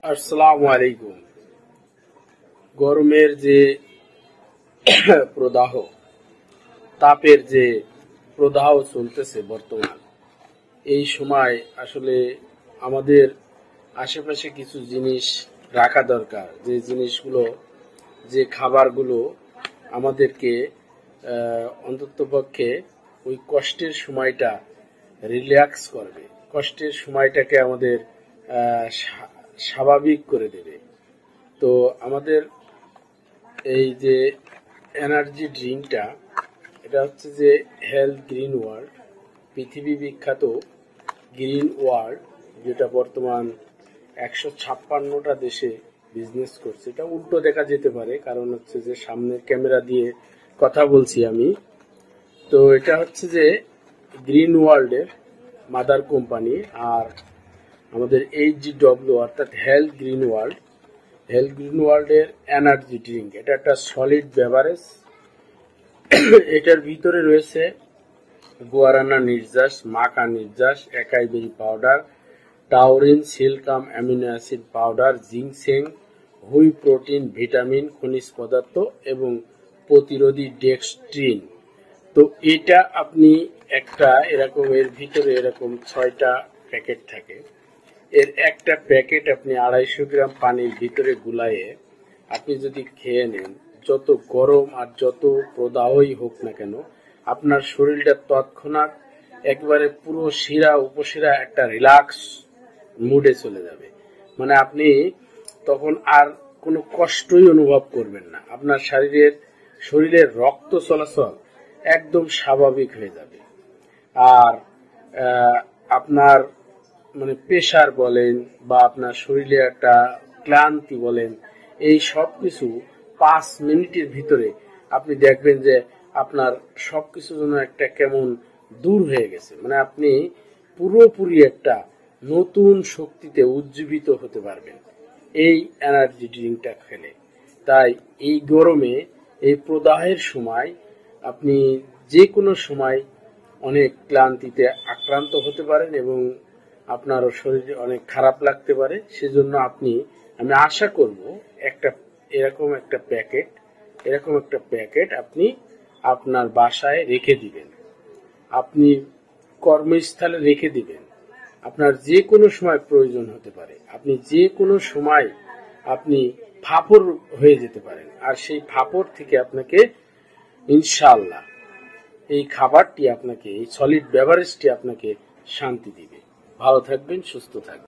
আসসালামু আলাইকুম। গরমের যে প্রদাহ, তাপের যে প্রদাহ চলতেছে বর্তমান, এই সময় আসলে আমাদের আশেপাশে কিছু জিনিস রাখা দরকার, যে জিনিসগুলো, যে খাবারগুলো আমাদেরকে অন্ততপক্ষে ওই কষ্টের সময়টা রিল্যাক্স করবে, কষ্টের সময়টাকে আমাদের স্বাভাবিক করে দেবে। তো আমাদের এই যে এনার্জি ড্রিঙ্কটা, এটা হচ্ছে যে হেলথ গ্রিন ওয়ার্ল্ড, পৃথিবী বিখ্যাত গ্রিন ওয়ার্ল্ড, যেটা বর্তমান 156টা দেশে বিজনেস করছে। এটা উল্টো দেখা যেতে পারে, কারণ হচ্ছে যে সামনে ক্যামেরা দিয়ে কথা বলছি আমি। তো এটা হচ্ছে যে গ্রিন ওয়ার্ল্ডের মাদার কোম্পানি, আর আমাদের HGW অর্থাৎ health green world, health green ওয়ার্ল্ডের এনার্জি ড্রিঙ্ক। এটা একটা সলিড বেভারেজ। এটার ভিতরে রয়েছে গুয়ারানা নির্যাস, মাকা নির্যাস, একাই বেরি পাউডার, টাউরিন, সিলকাম amino acid powder, ginseng, whey protein, vitamin, খনিজ পদার্থ এবং প্রতিরোধী ডেক্সট্রিন। তো এটা আপনি একটা এরকম, এর ভিতরে এরকম 6টা প্যাকেট থাকে। এর একটা প্যাকেট আপনি 250 গ্রাম পানির ভিতরে গুলায়ে আপনি যদি খেয়ে নেন, যত গরম আর যত প্রদাহই হোক না কেন, আপনার শরীরটা তৎক্ষণাৎ একবারে পুরো শিরা উপশিরা একটা রিল্যাক্স মুডে চলে যাবে। মানে আপনি তখন আর কোনো কষ্টই অনুভব করবেন না। আপনার শরীরের রক্ত চলাচল একদম স্বাভাবিক হয়ে যাবে। আর আপনার মানে প্রেশার বলেন বা আপনার শরীরে একটা ক্লান্তি বলেন, এই সব কিছু 5 মিনিটের ভিতরে আপনি দেখবেন যে আপনার সবকিছু যেন একটা কেমন দূর হয়ে গেছে। মানে আপনি পুরোপুরি একটা নতুন শক্তিতে উজ্জীবিত হতে পারবেন এই এনার্জি ড্রিঙ্কটা খেলে। তাই এই গরমে, এই প্রদাহের সময়, আপনি যে কোনো সময় অনেক ক্লান্তিতে আক্রান্ত হতে পারেন এবং আপনার শরীরে অনেক খারাপ লাগতে পারে। সেজন্য আমি আশা করব এরকম একটা প্যাকেট আপনি আপনার বাসায় রেখে দিবেন, আপনি কর্মস্থলে রেখে দিবেন। আপনার যে কোনো সময় প্রয়োজন হতে পারে, আপনি যে কোনো সময় আপনি ফাপড় হয়ে যেতে পারেন, আর সেই ফাপড় থেকে আপনাকে ইনশাআল্লাহ এই খাবারটি, আপনাকে এই সলিড বেভারেজটি আপনাকে শান্তি দিবে। ভালো থাকবেন, সুস্থ থাকবেন।